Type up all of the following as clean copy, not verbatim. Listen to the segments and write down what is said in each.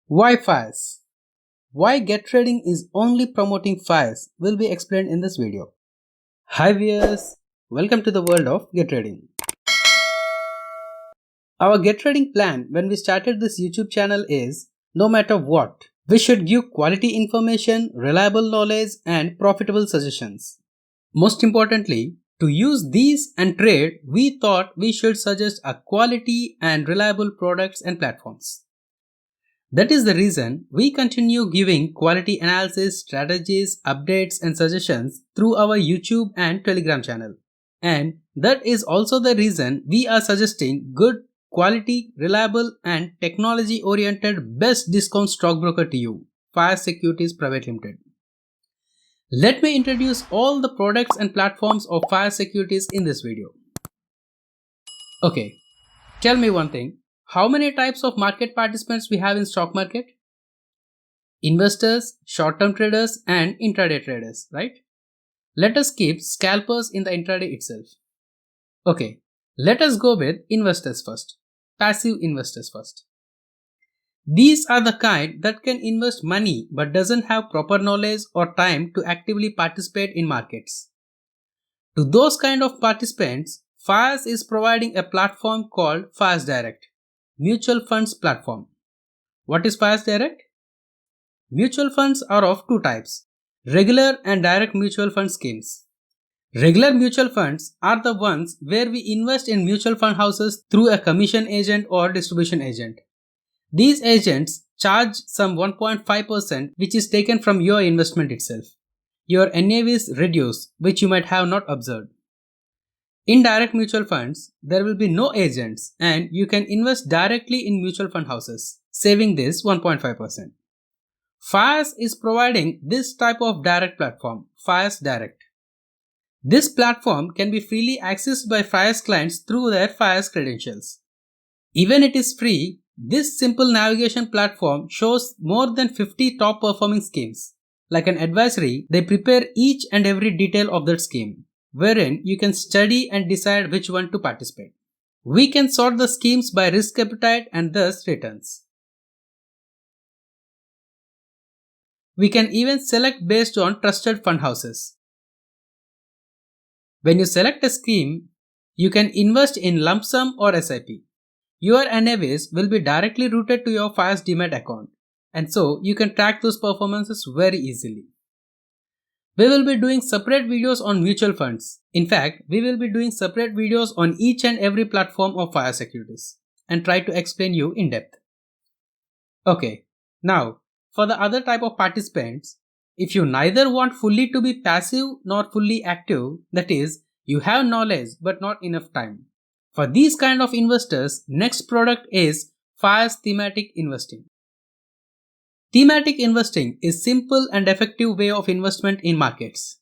Why Fyers? Why Get Trading is only promoting Fyers will be explained in this video. Hi viewers, welcome to the world of Get Trading. Our Get Trading plan when we started this YouTube channel is, no matter what, we should give quality information, reliable knowledge and profitable suggestions. Most importantly, to use these and trade, we thought we should suggest a quality and reliable products and platforms. That is the reason we continue giving quality analysis, strategies, updates and suggestions through our YouTube and Telegram channel. And that is also the reason we are suggesting good, quality, reliable and technology-oriented best discount stockbroker to you, Fyers Securities Pvt Ltd. Let me introduce all the products and platforms of Fyers Securities in this video. Okay, tell me one thing. How many types of market participants we have in stock market? Investors, short-term traders and intraday traders, right? Let us keep scalpers in the intraday itself. Okay, let us go with investors first. Passive investors first. These are the kind that can invest money but doesn't have proper knowledge or time to actively participate in markets. To those kind of participants, Fyers is providing a platform called Fyers Direct. Mutual funds platform. What is Fyers Direct? Mutual funds are of two types, regular and direct mutual fund schemes. Regular mutual funds are the ones where we invest in mutual fund houses through a commission agent or distribution agent. These agents charge some 1.5% which is taken from your investment itself. Your NAV is reduced, which you might have not observed. In direct mutual funds, there will be no agents and you can invest directly in mutual fund houses, saving this 1.5%. Fyers is providing this type of direct platform, Fyers Direct. This platform can be freely accessed by Fyers clients through their Fyers credentials. Even it is free, this simple navigation platform shows more than 50 top performing schemes. Like an advisory, they prepare each and every detail of that scheme, wherein you can study and decide which one to participate. We can sort the schemes by risk appetite and thus returns. We can even select based on trusted fund houses. When you select a scheme, you can invest in lump sum or SIP. Your NAVs will be directly routed to your Fyers Demat account, and so you can track those performances very easily. We will be doing separate videos on mutual funds. In fact, we will be doing separate videos on each and every platform of Fyers Securities and try to explain you in depth. Okay, now for the other type of participants, if you neither want fully to be passive nor fully active, that is, you have knowledge but not enough time. For these kind of investors, next product is Fyers Thematic Investing. Thematic investing is simple and effective way of investment in markets.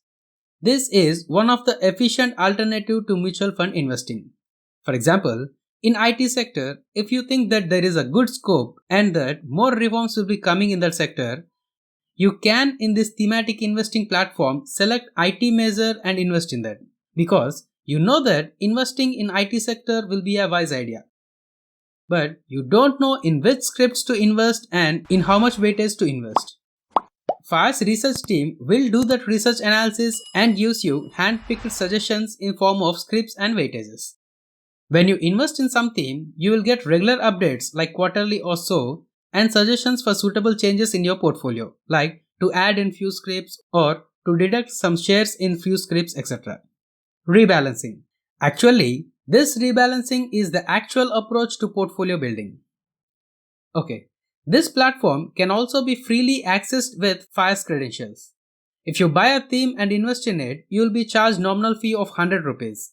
This is one of the efficient alternative to mutual fund investing. For example, in IT sector, if you think that there is a good scope and that more reforms will be coming in that sector, you can in this thematic investing platform select IT major and invest in that, because you know that investing in IT sector will be a wise idea. But you don't know in which scripts to invest and in how much weightage to invest. Fyers research team will do that research analysis and gives you hand-picked suggestions in form of scripts and weightages. When you invest in something, you will get regular updates like quarterly or so and suggestions for suitable changes in your portfolio, like to add in few scripts or to deduct some shares in few scripts, etc. Rebalancing. Actually, this rebalancing is the actual approach to portfolio building. Okay, this platform can also be freely accessed with Fyers credentials. If you buy a theme and invest in it, you will be charged nominal fee of 100 rupees.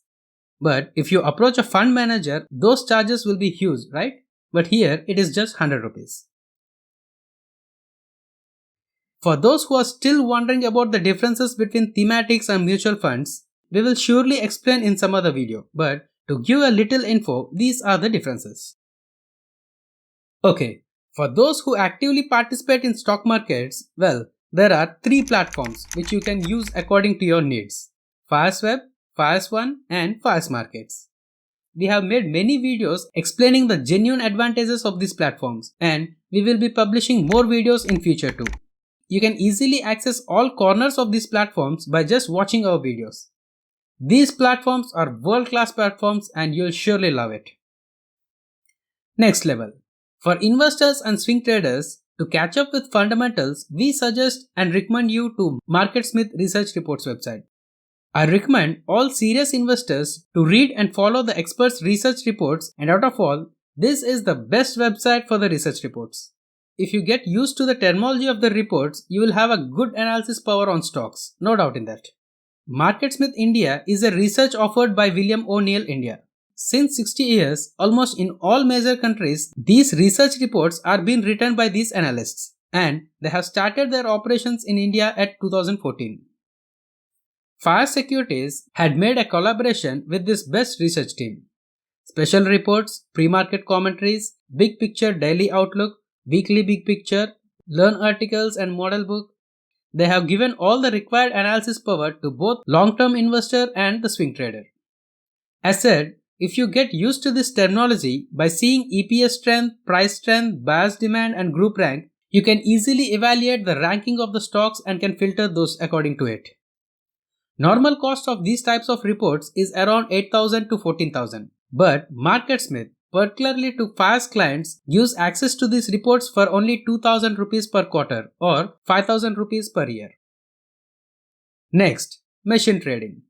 But if you approach a fund manager, those charges will be huge, right? But here it is just 100 rupees. For those who are still wondering about the differences between thematics and mutual funds, we will surely explain in some other video, but to give a little info, these are the differences. Okay, for those who actively participate in stock markets, well, there are three platforms which you can use according to your needs: Fyers Web, Fyers One and Fyers Markets. We have made many videos explaining the genuine advantages of these platforms and we will be publishing more videos in future too. You can easily access all corners of these platforms by just watching our videos. These platforms are world-class platforms and you'll surely love it. Next level. For investors and swing traders, to catch up with fundamentals, we suggest and recommend you to MarketSmith Research Reports website. I recommend all serious investors to read and follow the experts' research reports, and out of all, this is the best website for the research reports. If you get used to the terminology of the reports, you will have a good analysis power on stocks, no doubt in that. MarketSmith India is a research offered by William O'Neill India. Since 60 years, almost in all major countries, these research reports are being written by these analysts, and they have started their operations in India at 2014. Fyers Securities had made a collaboration with this best research team. Special reports, pre-market commentaries, big picture daily outlook, weekly big picture, learn articles and model book. They have given all the required analysis power to both long-term investor and the swing trader. As said, if you get used to this terminology by seeing EPS strength, price strength, bias demand and group rank, you can easily evaluate the ranking of the stocks and can filter those according to it. Normal cost of these types of reports is around 8,000 to 14,000, but MarketSmith, particularly to Fyers clients, gives access to these reports for only 2,000 rupees per quarter or 5,000 rupees per year. Next, machine trading.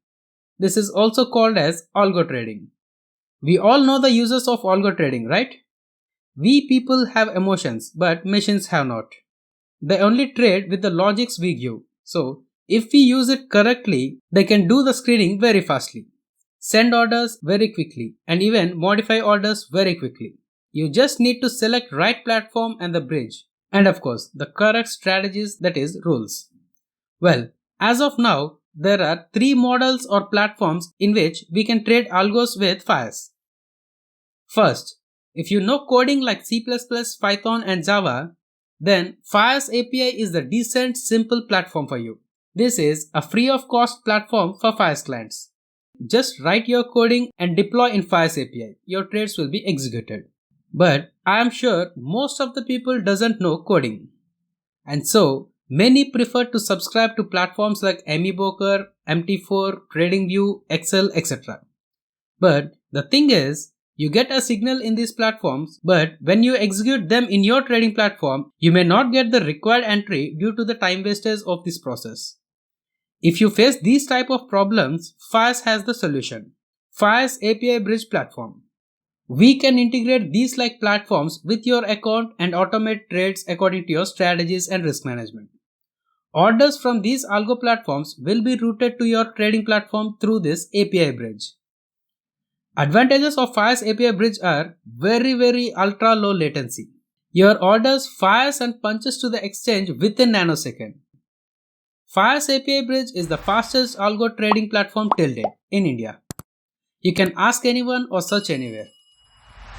This is also called as algo trading. We all know the uses of algo trading, right? We people have emotions, but machines have not. They only trade with the logics we give. So, if we use it correctly, they can do the screening very fastly, send orders very quickly, and even modify orders very quickly. You just need to select right platform and the bridge, and of course, the correct strategies, that is, rules. Well, as of now, there are 3 models or platforms in which we can trade algos with Fyers. First, if you know coding like C++, Python and Java, then Fyers API is the decent, simple platform for you. This is a free of cost platform for Fyers clients. Just write your coding and deploy in Fyers API. Your trades will be executed. But I am sure most of the people doesn't know coding. And so, many prefer to subscribe to platforms like AmiBroker, MT4, TradingView, Excel, etc. But the thing is, you get a signal in these platforms, but when you execute them in your trading platform, you may not get the required entry due to the time wastage of this process. If you face these type of problems, Fyers has the solution. Fyers API Bridge platform. We can integrate these like platforms with your account and automate trades according to your strategies and risk management. Orders from these algo platforms will be routed to your trading platform through this API Bridge. Advantages of Fyers API Bridge are very ultra low latency. Your orders fires and punches to the exchange within nanosecond. Fyers API Bridge is the fastest algo trading platform till date in India. You can ask anyone or search anywhere.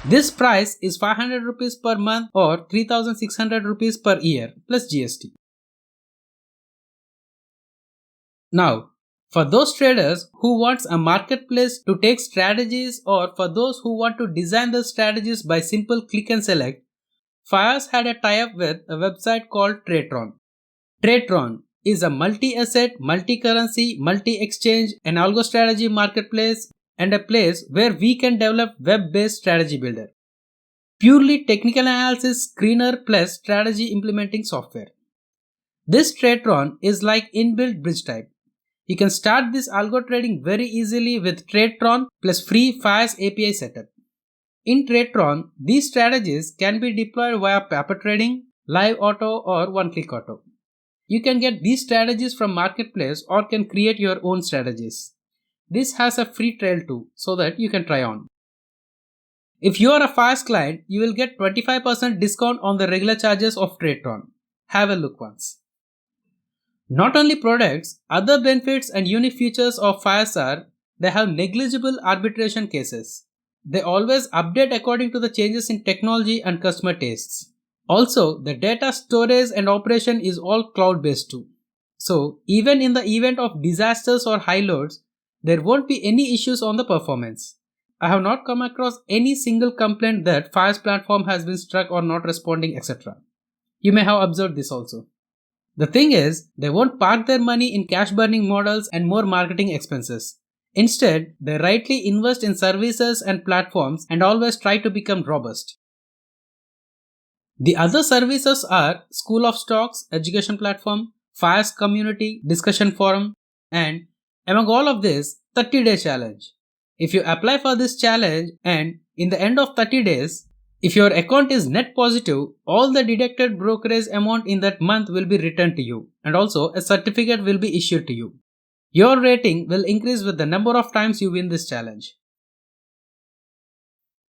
This price is 500 rupees per month or 3,600 rupees per year plus GST. Now, for those traders who wants a marketplace to take strategies or for those who want to design the strategies by simple click and select, Fyers had a tie-up with a website called Tron. Tron is a multi-asset, multi-currency, multi-exchange and algo strategy marketplace and a place where we can develop web-based strategy builder. Purely technical analysis screener plus strategy implementing software. This Tron is like inbuilt bridge type. You can start this algo trading very easily with Tron plus free Fyers API setup. In Tron, these strategies can be deployed via paper trading, live auto or one-click auto. You can get these strategies from marketplace or can create your own strategies. This has a free trial too so that you can try on. If you are a Fyers client, you will get 25% discount on the regular charges of Tron. Have a look once. Not only products, other benefits and unique features of Fyers are they have negligible arbitration cases. They always update according to the changes in technology and customer tastes. Also, the data storage and operation is all cloud-based too. So, even in the event of disasters or high loads, there won't be any issues on the performance. I have not come across any single complaint that Fyers platform has been stuck or not responding, etc. You may have observed this also. The thing is, they won't park their money in cash burning models and more marketing expenses. Instead, they rightly invest in services and platforms and always try to become robust. The other services are School of Stocks, education platform, Fyers community, discussion forum, and among all of this, 30-day challenge. If you apply for this challenge and in the end of 30 days, if your account is net positive, all the deducted brokerage amount in that month will be returned to you and also a certificate will be issued to you. Your rating will increase with the number of times you win this challenge.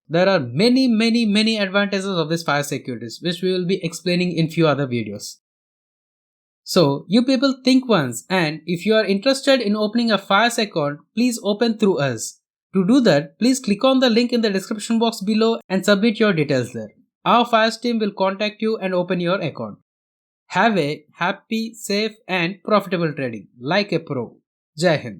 There are many advantages of this Fyers Securities, which we will be explaining in few other videos. So, you people think once, and if you are interested in opening a Fyers account, please open through us. To do that, please click on the link in the description box below and submit your details there. Our Fyers team will contact you and open your account. Have a happy, safe and profitable trading like a pro. Jai Hind.